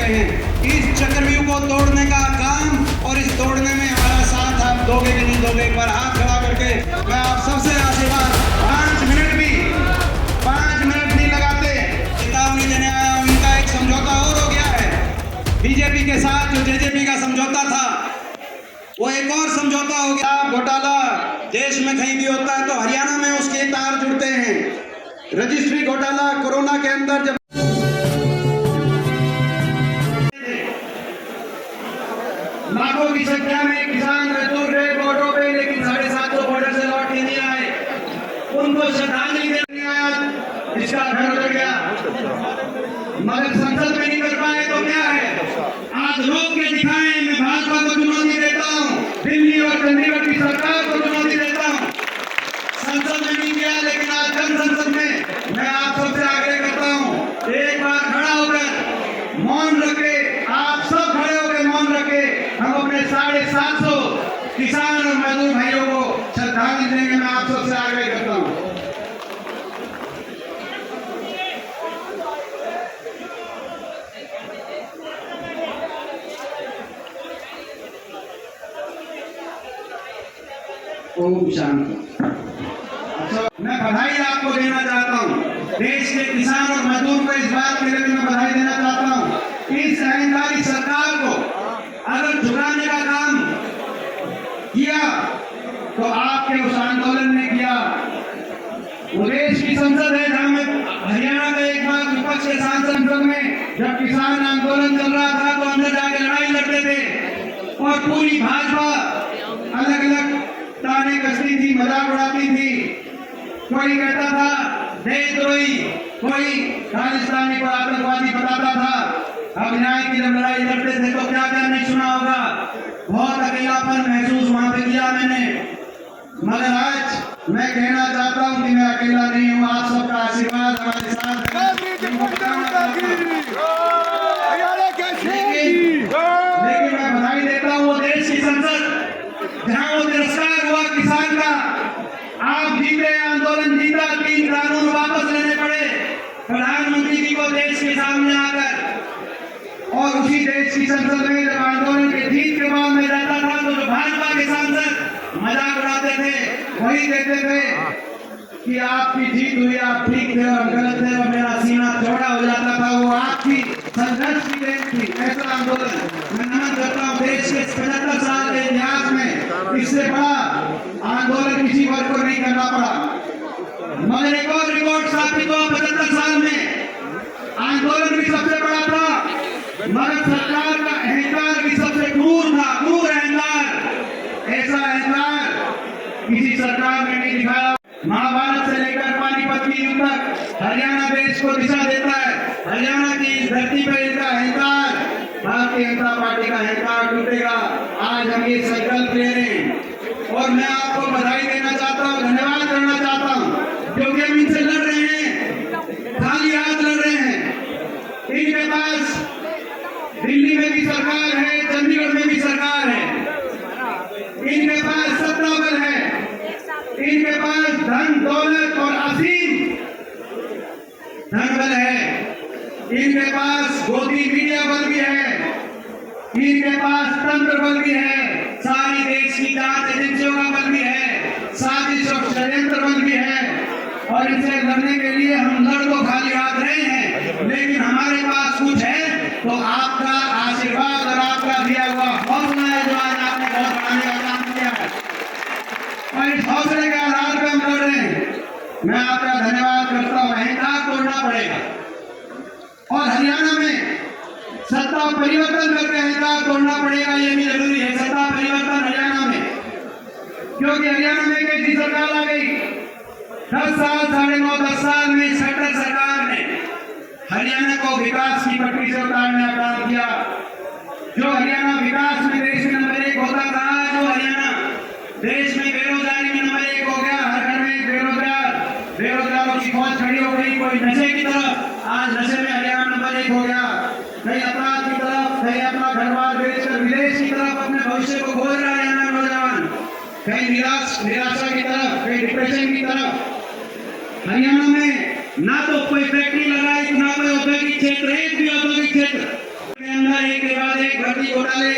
चुके हैं। इस चक्रव्यूह को तोड़ने का काम और इस तोड़ने में हमारा साथ आप दोगे कि नहीं दोगे, एक बार हाथ खड़ा करके मैं आप सबसे आशीर्वाद 5 मिनट नहीं लगाते चेतावनी देने आया हूं। इनका एक समझौता और हो गया है बीजेपी के साथ, जो जेजेपी का समझौता था वो एक और समझौता हो गया। घोटाला देश में कहीं भी होता है तो हरियाणा में उसके तार जुड़ते हैं। रजिस्ट्री घोटाला कोरोना के अंदर जब लाखों की संख्या में किसान मजदूर रहे बॉर्डरों पे, लेकिन 750 बॉर्डर से लौट के नहीं आए, उनको श्रद्धांजलि देने आया, इसका घर उजड़ गया। मगर संसद में नहीं कर पाए तो क्या है, आज रोक के दिखाएं। मैं भाजपा को चुनौती देता हूं, दिल्ली और चंडीगढ़ की सरकार को चुनौती देता हूं। संसद में नहीं किया, लेकिन आज जन संसद में मैं आप सबसे आग्रह करता हूं, एक बार खड़ा होकर मौन रखे, आप सब खड़े होकर मौन रखे, हम अपने 750 किसान और मजदूर भाइयों को श्रद्धांजलि देंगे। मैं आप सबसे आग्रह करता हूं। ओम शांति। मैं बधाई आपको देना चाहता हूं, देश के किसान और मजदूर को इस बात के लिए मैं बधाई देना चाहता हूं। इस अहंकारी सरकार को अगर झुकाने का काम किया तो आपके उस आंदोलन ने किया। वो देश की संसद है जहां में हरियाणा का एक बार विपक्ष के सांसद में जब किसान आंदोलन चल रहा था तो अंदर जाके लड़ाई लड़ते थे और पूरी भाजपा अलग अलग ताने कसती थी, मजाक उड़ाती थी। कोई कहता था देशद्रोही, कोई खालिस्तानी को आतंकवादी बताता था। अब न्याय की जब लड़ाई लड़ते थे तो क्या क्या नहीं सुना होगा। बहुत अकेलापन महसूस वहां पे किया मैंने, मगर आज मैं कहना चाहता हूं कि मैं अकेला नहीं हूं। आप सबका आशीर्वाद हमारे साथ है। लेकिन मैं बधाई देता हूं वो देश की संसद जहां वो तिरस्कार हुआ किसान का, आप जीते, आंदोलन जीता, 3 कानून वापस लेने पड़े प्रधानमंत्री जी को देश के सामने आकर। और उसी देश की संसद में जब आंदोलन के जीत के बाद में जाता था तो जो भाजपा के सांसद मजाक उड़ाते थे, वही कहते थे कि आपकी जीत हुई, आप ठीक थे और गलत थे, और मेरा सीना चौड़ा हो जाता था। वो आपकी संघर्ष की देश थी। ऐसा आंदोलन मैं नमन करता हूँ। देश के 75 साल के इतिहास में इससे बड़ा आंदोलन किसी वर्ग को नहीं करना पड़ा। मगर एक और रिकॉर्ड स्थापित हुआ 75 साल में, आंदोलन भी सबसे बड़ा था, मगर सरकार का अहंकार भी सबसे क्रूर था, क्रूर अहंकार। ऐसा अहंकार किसी सरकार ने नहीं दिखाया। महाभारत से लेकर पानीपत की युद्ध तक हरियाणा देश को दिशा देता है। हरियाणा की इस धरती पर इनका अहंकार, भारतीय जनता पार्टी का अहंकार टूटेगा। आज हम ये संकल्प ले रहे हैं और मैं आपको बधाई देना चाहता हूँ, धन्यवाद करना चाहता हूँ, क्योंकि हम इनसे लड़ रहे हैं, खाली हाथ लड़ रहे हैं। इनके पास दिल्ली में भी सरकार है, चंडीगढ़ में भी सरकार है, इनके पास सत्ता बल है, इनके पास धन दौलत और असीम धन बल है, इनके पास गोदी मीडिया बल भी है, इनके पास तंत्र बल भी है, सारी देश की जांच एजेंसियों का बल भी है, साजिश और षड्यंत्र बल भी है। और इनसे लड़ने के लिए हम लड़ तो खाली हाथ रहे हैं, लेकिन हमारे पास कुछ है तो आपका आशीर्वाद और आपका दिया हुआ हौसला है जो आज आपने बहुत बढ़ाने का काम किया है। और इस हौसले के आधार पर हम लड़ रहे हैं। मैं आपका धन्यवाद करता हूँ। अहंकार तोड़ना पड़ेगा और हरियाणा में सत्ता परिवर्तन करके अहंकार तोड़ना पड़ेगा, ये भी जरूरी है। सत्ता परिवर्तन हरियाणा में, क्योंकि हरियाणा में एक ऐसी सरकार आ गई 10 साल, 9.5 10 साल में सेंट्रल सरकार ने हरियाणा को विकास की पटरी से उतारने का काम किया। जो हरियाणा विकास में देश में नंबर 1 होता था, जो हरियाणा देश में बेरोजगारी में नंबर 1 हो गया, हर घर में बेरोजगारों की फौज खड़ी हो गई। कोई नशे की तरफ, आज नशे में हरियाणा नंबर 1 हो गया, कहीं अपराध की तरफ, कहीं अपना घर बार बेचकर विदेश की तरफ अपने भविष्य को खोज रहा है हरियाणा नौजवान, कहीं निराशा की तरफ, कहीं डिप्रेशन की तरफ। हरियाणा में ना तो कोई फैक्ट्री लगाई, ना कोई औद्योगिक क्षेत्र, एक भी औद्योगिक क्षेत्र के अंदर एक के बाद एक भर्ती घोटाले,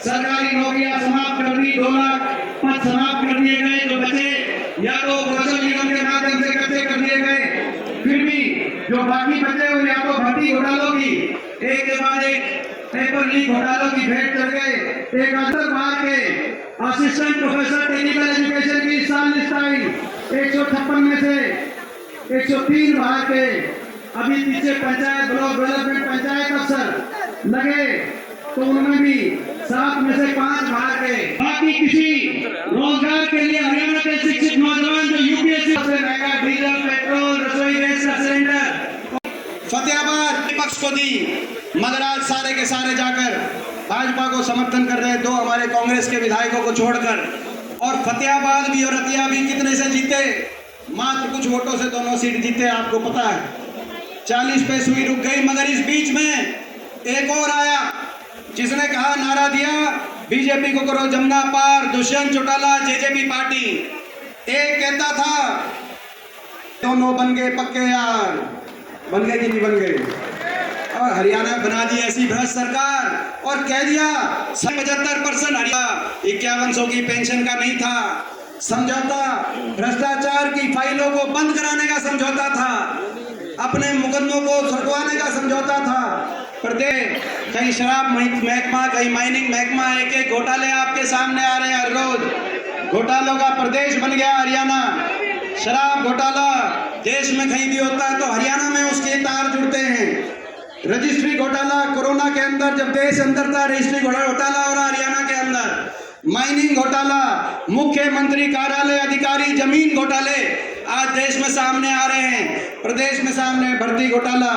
सरकारी नौकरियां समाप्त कर दी, 2 लाख पद समाप्त कर दिए गए, जो बचे या तो कौशल निगम के माध्यम से कब्जे कर दिए गए, फिर भी जो बाकी बचे हुए या तो भर्ती घोटालों की एक के बाद एक पेपर लीक घोटालों की भेंट चढ़ गए। एक अंतर भाग के असिस्टेंट प्रोफेसर टेक्निकल एजुकेशन की साल स्टाइल 156 में से 103 भाग के अभी पीछे पंचायत ब्लॉक डेवलपमेंट पंचायत अफसर लगे, तो उनमें भी 7 में से 5 भाग गए। बाकी किसी रोजगार के लिए हरियाणा के शिक्षित नौजवान जो यूपीएससी से महंगा डीजल पेट्रोल रसोई गैस का सिलेंडर फतेहाबाद विपक्ष को दी, मगर आज सारे के सारे जाकर भाजपा को समर्थन कर रहे 2 हमारे कांग्रेस के विधायकों को छोड़कर। और फतेहाबाद भी और रतिया भी कितने से जीते, मात्र कुछ वोटों से दोनों सीट जीते, आपको पता है। 40 पे सुई रुक गई, मगर इस बीच में एक और आया जिसने कहा, नारा दिया, बीजेपी को करो जमुना पार, दुष्यंत चौटाला जेजेपी पार्टी। एक कहता था दोनों बन गए पक्के यार, बन गए कि नहीं बन गए। और हरियाणा बना दी ऐसी भ्रष्ट सरकार और कह दिया 75% हरियाणा 5100 की पेंशन का नहीं था समझौता, भ्रष्टाचार की फाइलों को बंद कराने का समझौता था, अपने मुकदमों को सरकवाने का समझौता था। प्रदेश कहीं शराब महकमा, कहीं माइनिंग महकमा, एक एक घोटाले आपके सामने आ रहे हैं हर रोज। घोटालों का प्रदेश बन गया हरियाणा। शराब घोटाला देश में कहीं भी होता है तो हरियाणा में उसके तार जुड़ते हैं। रजिस्ट्री घोटाला कोरोना के अंदर जब देश अंदर था, रजिस्ट्री घोटाला हो रहा हरियाणा के अंदर। माइनिंग घोटाला, मुख्यमंत्री कार्यालय अधिकारी जमीन घोटाले आज देश में सामने आ रहे हैं, प्रदेश में सामने भर्ती घोटाला।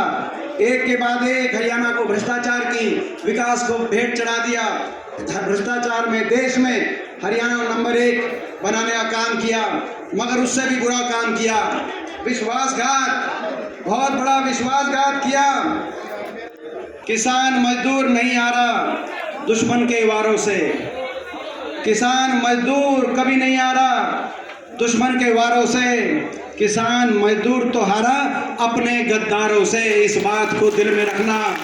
एक के बाद एक हरियाणा को भ्रष्टाचार की विकास को भेंट चढ़ा दिया। भ्रष्टाचार में देश में हरियाणा नंबर 1 बनाने का काम किया, मगर उससे भी बुरा काम किया। विश्वासघात, बहुत बड़ा विश्वासघात किया। किसान मजदूर नहीं आ रहा दुश्मन के वारों से, किसान मजदूर कभी नहीं आ रहा दुश्मन के वारों से, किसान मजदूर तो हारा अपने गद्दारों से। इस बात को दिल में रखना,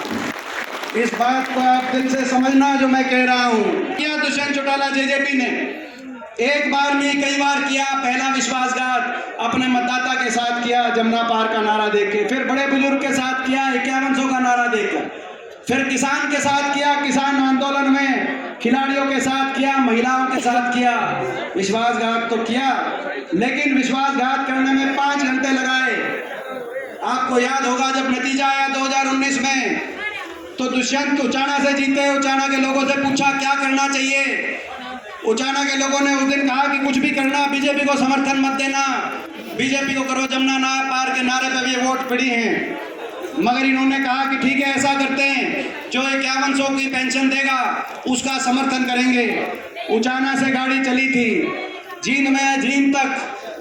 इस बात को आप दिल से समझना जो मैं कह रहा हूँ। किया दुष्यंत चौटाला जेजेपी ने, एक बार नहीं कई बार किया। पहला विश्वासघात अपने मतदाता के साथ किया जमुना पार का नारा देके, फिर बड़े बुजुर्ग के साथ किया 5100 का नारा देकर, फिर किसान के साथ किया, किसान आंदोलन में खिलाड़ियों के साथ किया, महिलाओं के साथ किया। विश्वासघात तो किया, लेकिन विश्वासघात करने में 5 घंटे लगाए। आपको याद होगा जब नतीजा आया 2019 में, तो दुष्यंत उचाना से जीते। उचाना के लोगों से पूछा क्या करना चाहिए, उचाना के लोगों ने उस दिन कहा कि कुछ भी करना, बीजेपी को समर्थन मत देना, बीजेपी को करो जमुना ना पार के नारे पे भी वोट पड़ी हैं। मगर इन्होंने कहा कि ठीक है ऐसा करते हैं, जो 5100 की पेंशन देगा उसका समर्थन करेंगे। उचाना से गाड़ी चली थी, जींद में, जींद तक,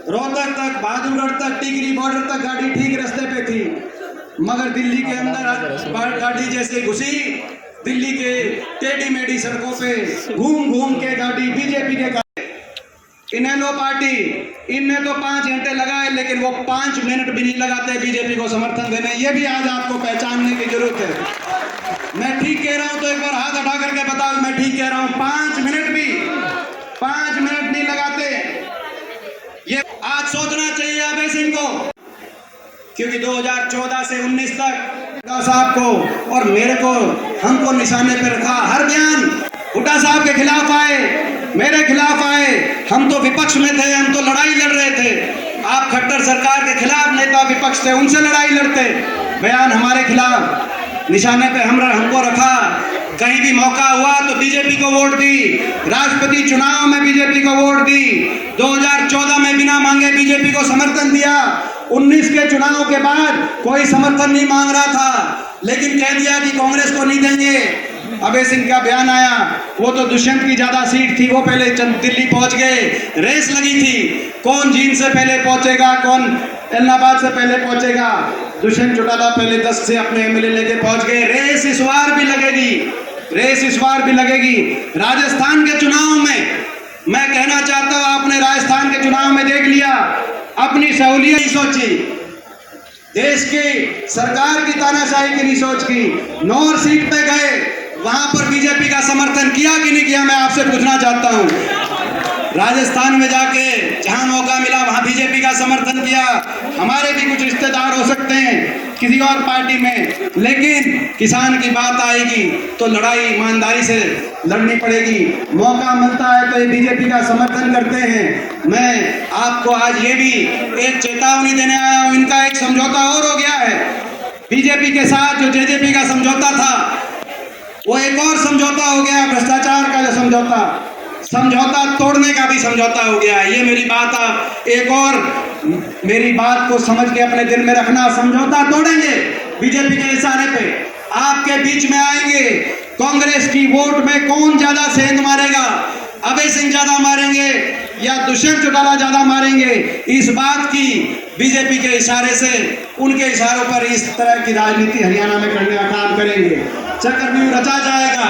रोहतक तक, बहादुरगढ़ तक, टिकरी बॉर्डर तक गाड़ी ठीक रास्ते पे थी। मगर दिल्ली के अंदर गाड़ी जैसे घुसी, दिल्ली के टेढ़ी मेढ़ी सड़कों पे घूम घूम के गाड़ी बीजेपी के इनेलो पार्टी, इनने तो 5 घंटे लगाए, लेकिन वो 5 मिनट भी नहीं लगाते बीजेपी को समर्थन देने। ये भी आज आपको पहचानने की जरूरत है। मैं ठीक कह रहा हूं तो एक बार हाथ उठा करके बताओ मैं ठीक कह रहा हूं। 5 मिनट नहीं लगाते। ये आज सोचना चाहिए अभय सिंह को, क्योंकि 2014 से 19 तक साहब को और मेरे को, हमको निशाने पर रखा। हर बयान हुड्डा साहब के खिलाफ आए, मेरे खिलाफ आए। हम तो विपक्ष में थे, हम तो लड़ाई लड़ रहे थे। आप खट्टर सरकार के खिलाफ नेता विपक्ष थे, उनसे लड़ाई लड़ते। बयान हमारे खिलाफ, निशाने पे हमको रखा। कहीं भी मौका हुआ तो बीजेपी को वोट दी। राष्ट्रपति चुनाव में बीजेपी को वोट दी। 2014 में बिना मांगे बीजेपी को समर्थन दिया। 19 के चुनाव के बाद कोई समर्थन नहीं मांग रहा था, लेकिन कह दिया कि कांग्रेस को नहीं देंगे। अभय सिंह का बयान आया, वो तो दुष्यंत की ज्यादा सीट थी, वो पहले दिल्ली पहुंच गए। रेस लगी थी, कौन जींद से पहले पहुंचेगा, कौन इलाहाबाद से पहले पहुंचेगा। दुष्यंत चौटाला पहले 10 से अपने एमएलए लेके पहुंच गए। रेस इस बार भी लगेगी, रेस इस बार भी लगेगी। राजस्थान के चुनाव में मैं कहना चाहता हूं, आपने राजस्थान के चुनाव में देख लिया, अपनी सहूलियत नहीं सोची। देश की सरकार की तानाशाही की नहीं सोच की। 9 सीट पे गए, वहां पर बीजेपी का समर्थन किया कि नहीं किया, मैं आपसे पूछना चाहता हूं। राजस्थान में जाके जहां मौका मिला वहां बीजेपी का समर्थन किया। हमारे भी कुछ रिश्तेदार हो सकते हैं किसी और पार्टी में, लेकिन किसान की बात आएगी तो लड़ाई ईमानदारी से लड़नी पड़ेगी। मौका मिलता है तो ये बीजेपी का समर्थन करते हैं। मैं आपको आज ये भी एक चेतावनी देने आया हूं, इनका एक समझौता और हो गया है बीजेपी के साथ। जो जेजेपी का समझौता था वो एक और समझौता हो गया, भ्रष्टाचार का जो समझौता तोड़ने का भी समझौता हो गया। ये मेरी बात आप एक और मेरी बात को समझ के अपने दिल में रखना। समझौता तोड़ेंगे बीजेपी के इशारे पे, आपके बीच में आएंगे। कांग्रेस की वोट में कौन ज्यादा सेंध मारेगा, अभय सिंह ज्यादा मारेंगे या दुष्यंत चौटाला ज्यादा मारेंगे, इस बात की बीजेपी के इशारे से, उनके इशारों पर इस तरह की राजनीति हरियाणा में करने का काम करेंगे। चक्रव्यूह रचा जाएगा।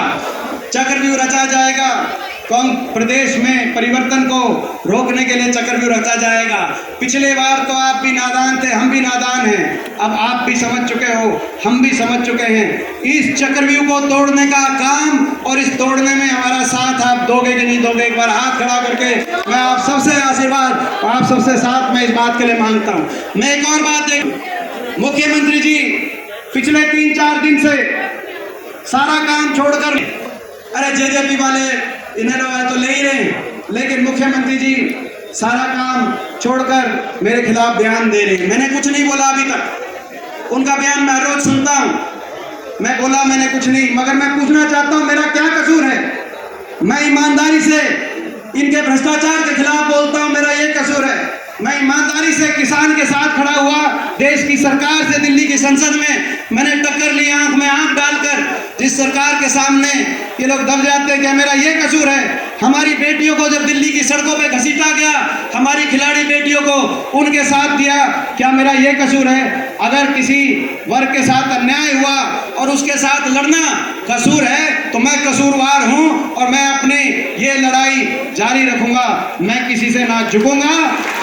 प्रदेश में परिवर्तन को रोकने के लिए चक्रव्यूह रचा जाएगा। पिछले बार तो आप भी नादान थे, हम भी नादान हैं। अब आप भी समझ चुके हो, हम भी समझ चुके हैं। इस चक्रव्यूह को तोड़ने का काम और इस तोड़ने में हमारा साथ आप दोगे कि नहीं दोगे, एक बार हाथ खड़ा करके मैं आप सबसे आशीर्वाद, आप सबसे साथ में इस बात के लिए मांगता हूँ। मैं एक और बात देख, मुख्यमंत्री जी पिछले 3-4 दिन से सारा काम छोड़कर, अरे जेजेपी वाले इन्हें तो ले ही रहे, लेकिन मुख्यमंत्री जी सारा काम छोड़कर मेरे खिलाफ बयान दे रहे हैं। मैंने कुछ नहीं बोला अभी तक, उनका बयान मैं रोज सुनता हूं। मैं बोला मैंने कुछ नहीं, मगर मैं पूछना चाहता हूं मेरा क्या कसूर है? मैं ईमानदारी से इनके भ्रष्टाचार के खिलाफ बोलता हूं, मेरा ये कसूर है। मैं ईमानदारी से किसान के साथ खड़ा हुआ, देश की सरकार से दिल्ली की संसद में मैंने टक्कर ली, आंख में आंख डालकर। जिस सरकार के सामने ये लोग दब जाते हैं, क्या मेरा ये कसूर है? हमारी बेटियों को जब दिल्ली की सड़कों पे घसीटा गया, हमारी खिलाड़ी बेटियों को उनके साथ दिया, क्या मेरा ये कसूर है? अगर किसी वर्ग के साथ अन्याय हुआ और उसके साथ लड़ना कसूर है तो मैं कसूरवार हूं और मैं अपनी ये लड़ाई जारी रखूंगा। मैं किसी से ना झुकूंगा,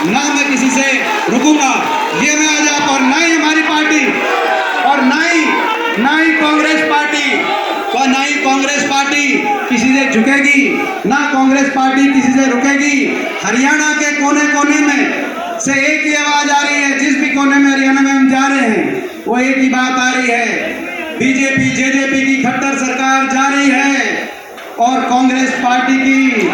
ना मैं किसी से रुकूंगा। ये मैं आज आप, और ना ही हमारी पार्टी, और ना ही कांग्रेस पार्टी किसी से झुकेगी, ना कांग्रेस पार्टी किसी से रुकेगी। हरियाणा के कोने कोने में से एक ही आवाज आ रही है, जिस भी कोने में हरियाणा में हम जा रहे हैं वो एक ही बात आ रही है, बीजेपी जेजेपी की खट्टर सरकार जा रही है और कांग्रेस पार्टी की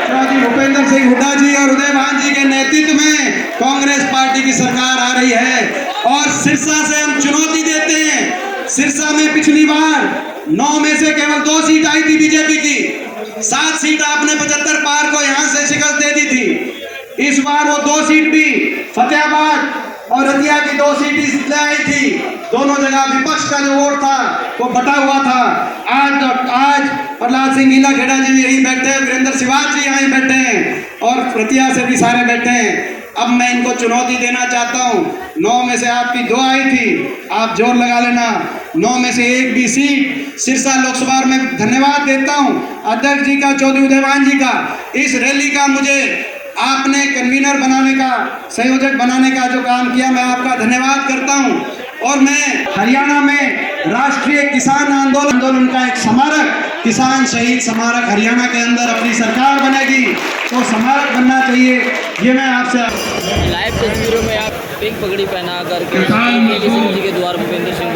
चौधरी भूपेंद्र सिंह हुड्डा जी और उदयभान जी के नेतृत्व में कांग्रेस पार्टी की सरकार आ रही है। और सिरसा से हम चुनौती देते हैं। सिरसा में पिछली बार 9 में से केवल 2 सीट आई थी बीजेपी की, 7 सीट आपने 75 पार को यहां से शिकस्त दे दी थी। इस बार वो 2 सीट भी फतेहाबाद और रतिया की 2 सीट इसलिए आई थी। दोनों जगह विपक्ष का जो वोट था वो बटा हुआ था। आज प्रहलाद सिंह गीला खेड़ा जी यहीं बैठे हैं, वीरेंद्र सिवाज जी यहीं बैठे हैं और रतिया से भी सारे बैठे हैं। अब मैं इनको चुनौती देना चाहता हूं। 9 में से आपकी 2 आई थी, आप जोर लगा लेना। 9 में से 1 भी सीट सिरसा लोकसभा में धन्यवाद देता हूं अध्यक्ष जी का, चौधरी उदयभान जी का। इस रैली का मुझे आपने कन्वीनर बनाने का, संयोजक बनाने का जो काम किया, मैं आपका धन्यवाद करता हूं। और मैं हरियाणा में राष्ट्रीय किसान आंदोलन का एक स्मारक, किसान शहीद स्मारक हरियाणा के अंदर अपनी सरकार बनेगी तो स्मारक बनना चाहिए। ये मैं आपसे लाइव तस्वीरों में आप पिंक पगड़ी पहना कर के के द्वार भूपेंद्र सिंह